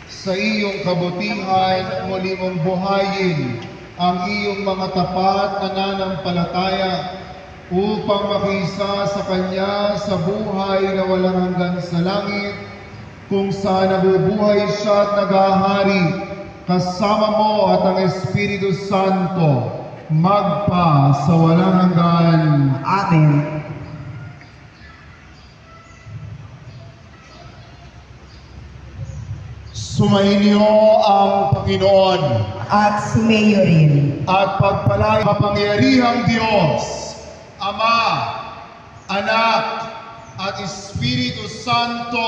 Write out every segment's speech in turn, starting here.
Sa iyong kabutihan, muli mong buhayin ang iyong mga tapat na nananampalataya upang makiisa sa Kanya sa buhay na walang hanggan sa langit, kung saan nabubuhay siya at naghahari kasama mo at ang Espiritu Santo, magpa sa walang hanggan. Amen. Sumainyo ang Panginoon At sumayo rin. at pagpalain kapangyarihang Diyos, Ama, Anak, at Espiritu Santo.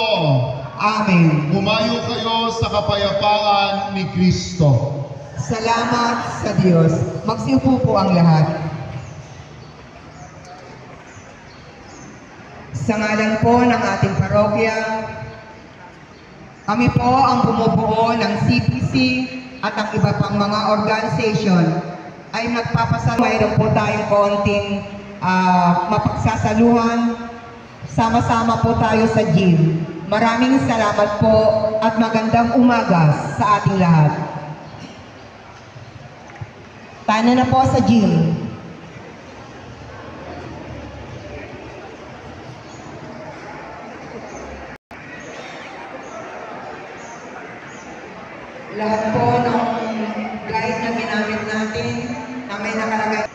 Amen. Humayo kayo sa kapayapaan ni Kristo. Salamat sa Diyos. Magsiupo po ang lahat. Sa ngalan po ng ating parokya, kami po ang bumubuo ng CPC at ang iba pang mga organization ay nagpapasalamat. Mayroon po tayong konting mapagsasaluhan. Sama-sama po tayo sa gym. Maraming salamat po at magandang umaga sa ating lahat. Tayo na po sa gym. Lahat po ng guide na ginamit natin na may nakalagay.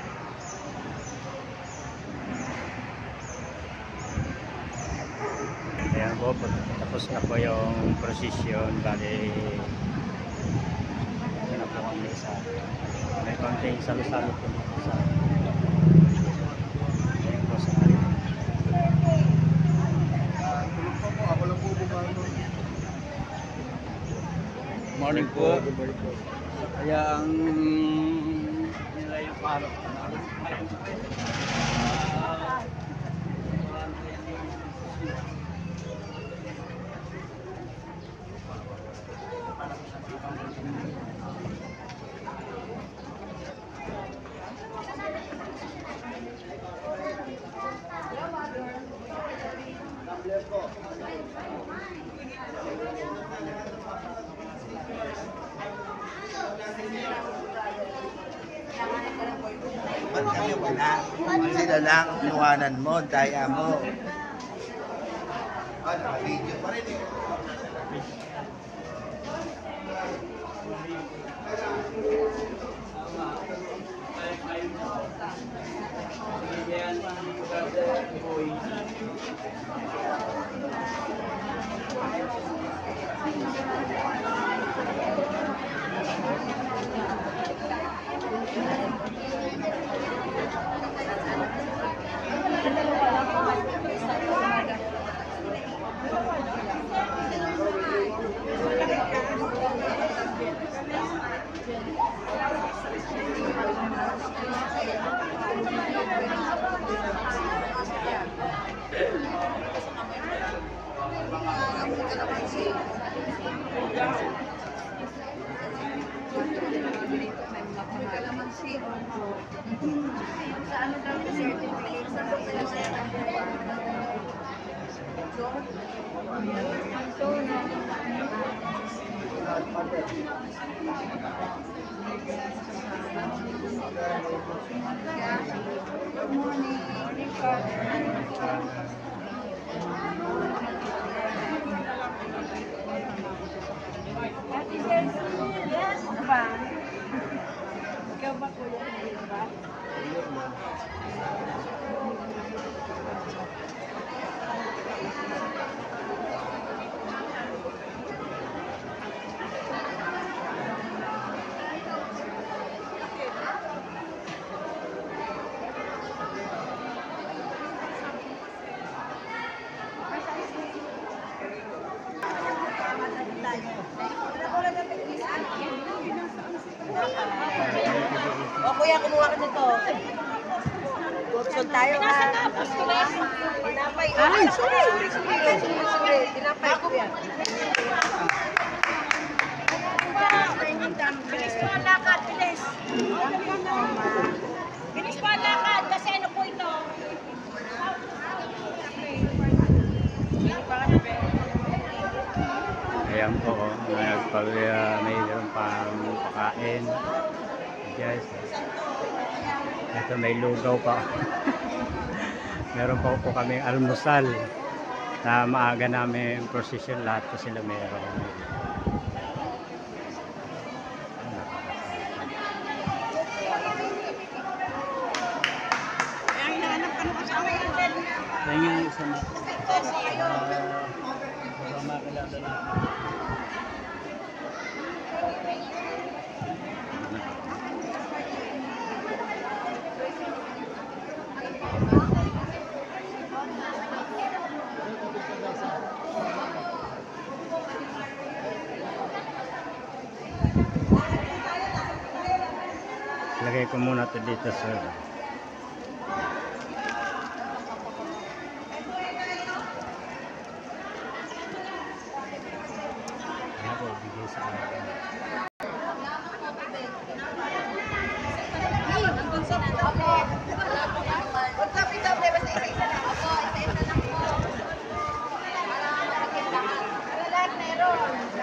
Ayan po, tapos na po yung prosesyon. Bali, ito na po ang isa. May konting salo-salo po dito sa ayan po sa akin. Morning po. Kaya ang nila yung parok. Ba't kami wala? Sila lang ang iwanan mo, daya mo. Naka-video pa rin eh. Ikaw ba kuya? Ba? O kuya, kumuha ka nito. Gopson tayo ha. Tinapay. Ay, sorry. Tinapay ko yan. Bilis po ang lakad, bilis. Bilis po ang lakad, kasi ano po ito? Ayan po, mayroon pang pakain. Guys, ito may lugaw pa. Meron pa po kaming almusal na maaga namin prosesyon, lahat po sila meron. Tingin yung isang makilala na. Lagay ko muna ito dito, sir. Ayan po, bigay sa akin.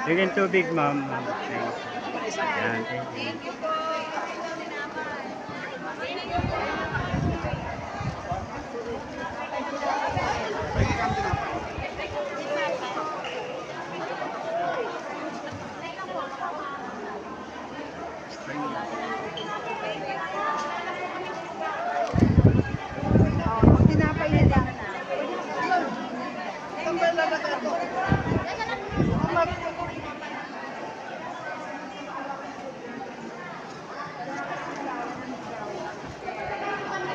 Bigyan tubig, ma'am. Ayan, thank you.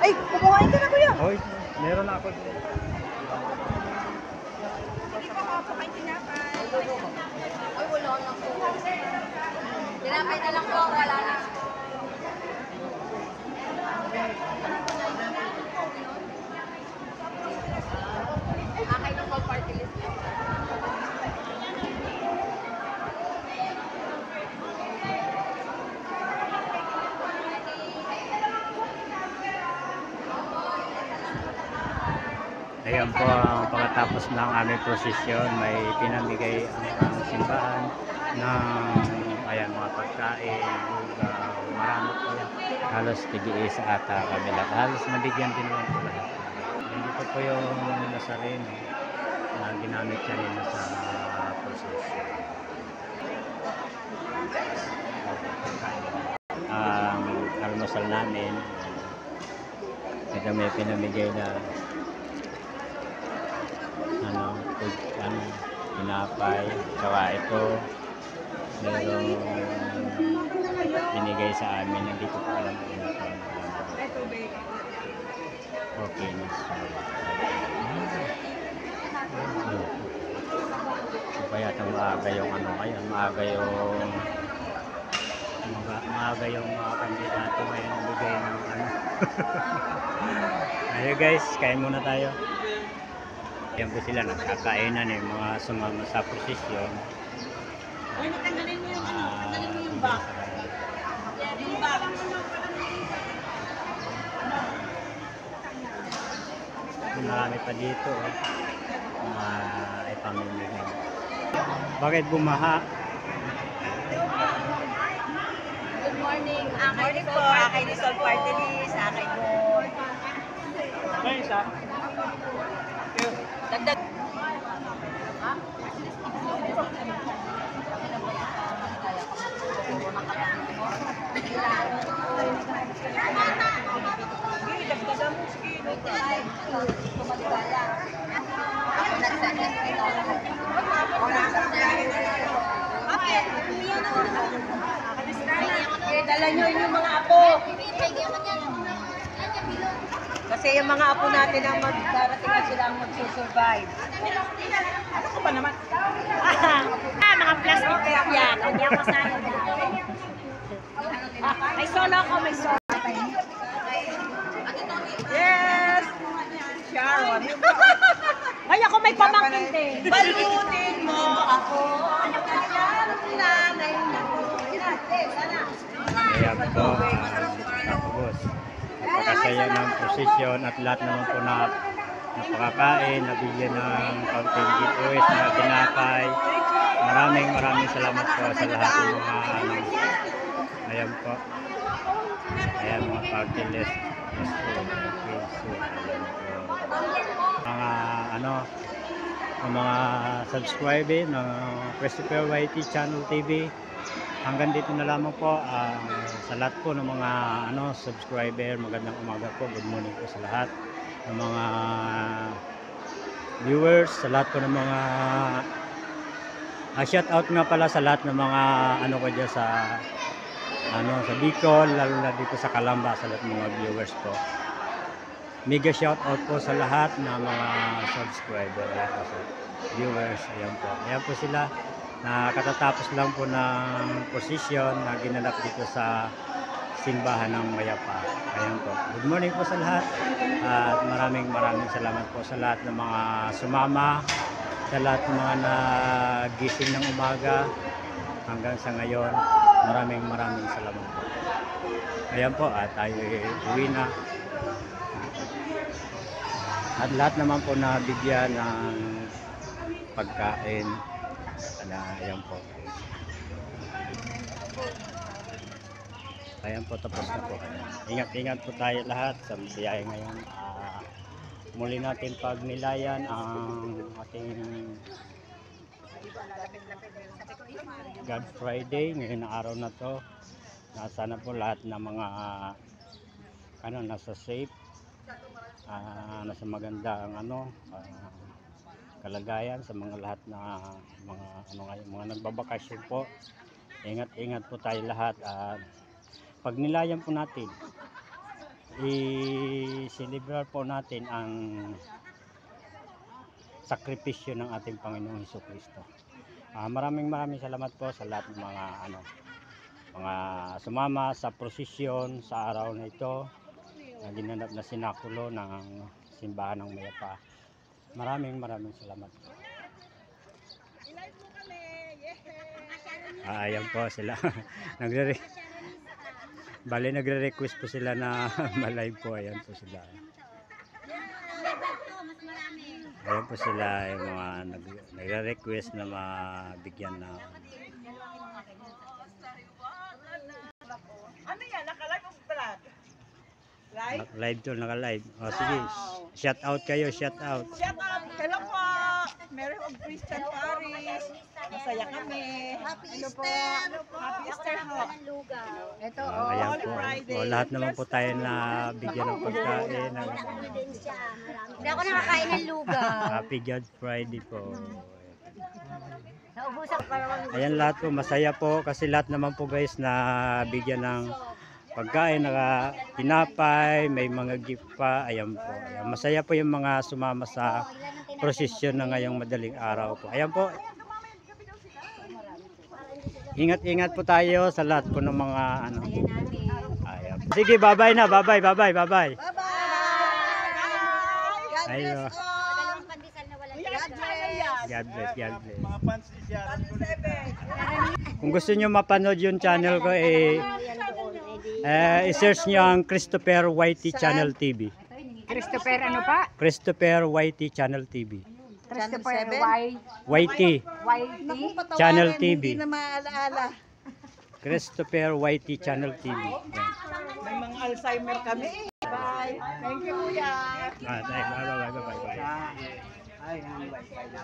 Ay, kukuhain ka na kuya. Hoy, meron ako dito. Ay, wala na po. Tinapay na lang po, wala na. Akay ng call party list niya. Ayan po, pagkatapos ng aming prosesyon, may pinamigay ang simbahan ng ayan, mga pagkain, lugaw, marami po yan. Halos tig-iisa ata kami lahat. Halos nabigyan din lang po lahat. Dito po yung Nazareno na ginamit kanina sa prosesyon. Ang almusal namin, ito may pinamigay na tinapay, kawa ito merong binigay sa amin, hindi ko pa alam kung ito okay na so kaya itong maaga yung ano ngayon, maaga yung mga kandidato ngayon bigay ng ano. Ayun guys, kain muna tayo. Yan po sila, nagkakainan eh, mga sumama sa prosesyon. Uy, natanggalin mo yung ano, natanggalin mo yung bag. Yung bag. Marami pa dito, mga ipamimigay. Bakit bumaha? Good morning. Akay po. Akay ni Sol Party List. Akay po. Ay, isa. Dagdag. Dala nyo yung mga apo. Kasi yung mga apo natin ang magdarating na sila ang magsusurvive. Ano ko ba naman? Mga plastic tape yan. Hindi ako sana may solo ako, may solo. Yes! Sharon. Ay, ako may pamangkin din. Balutin mo ako. Nanay na ko. Kaya po, tapos napakasaya ng prosesyon at lahat naman po na napakakain, nabigyan ng kaunting giveaways na tinapay. maraming salamat po sa lahat ng mga ayan po. Ayan mga party list. Mga ang mga subscriber ng Christopher YT Channel TV. Hanggang dito na lamang po sa lahat po ng mga subscriber. Magandang umaga po. Good morning po sa lahat ng mga viewers, sa lahat po ng mga shout out nga pala sa lahat ng mga ko dyan sa sa Bicol, lalo na dito sa Calamba, sa lahat ng mga viewers po. Mega shout out po sa lahat ng mga subscriber, viewers. Ayan po. Ayan po sila. Katatapos lang po ng posisyon na ginanap dito sa simbahan ng Mayapa. Ayan po. Good morning po sa lahat. At maraming salamat po sa lahat ng mga sumama, sa lahat ng mga nagising ng umaga hanggang sa ngayon. Maraming salamat po. Ayan po. At tayo uwi na. At lahat naman po na bigyan ng pagkain. Ayan po. Ayan po, tapos na po. Ingat po tayo lahat sa biyahe ngayon. Muli natin pagnilayan ang ating God Friday ngayon na araw na to. Sana po lahat ng mga nasa safe, nasa magandang kalagayan sa mga lahat na mga nagbabakasyon po. Ingat po tayo lahat. Pag nilayan po natin, i-celebrar po natin ang sakripisyo ng ating Panginoong Hesukristo. Maraming salamat po sa lahat ng mga sumama sa prosesyon sa araw na ito na ginanap na sinakulo ng simbahan ng Mayapa. Maraming salamat po. Ayan po sila. Nagre-request po sila na ma-live po. Ayan po sila. Ayan po sila yung mga nagre-request na mabigyan na. Ano yan? Naka-live o vlog? Live? Live to, naka-live. Sige, shout out kayo, shout out. Shout out! Hello po! Mary of Christian Paris. Masaya kami. Happy Easter! Happy Easter ho. Ito, Ayan Holy po. Friday. Lahat naman po tayo na bigyan ng pagkain. Hindi ako nakakain ng lugaw. Happy God Friday po. Naubusan pa naman. Ayan lahat po, masaya po kasi lahat naman po guys na bigyan ng pagkain, tinapay, may mga gift pa. Ayan po. Ayan, masaya po yung mga sumama sa prosesyon na ngayong madaling araw po. Ayan po. Ingat po tayo sa lahat po ng mga Ayan. Sige, bye-bye na. Bye-bye. Bye-bye! Ayo. Dalawang pandesal na walang God bless. Mga fans ni Sharon Kung gusto nyo mapanood yung channel ko, i-search nyo ang Christopher YT Channel TV. Christopher ano pa? Christopher YT Channel TV. Christopher YT Channel TV. Hindi na maalaala. Christopher YT Channel TV. Yan. May mga Alzheimer kami. Bye! Thank you, kuya! Bye.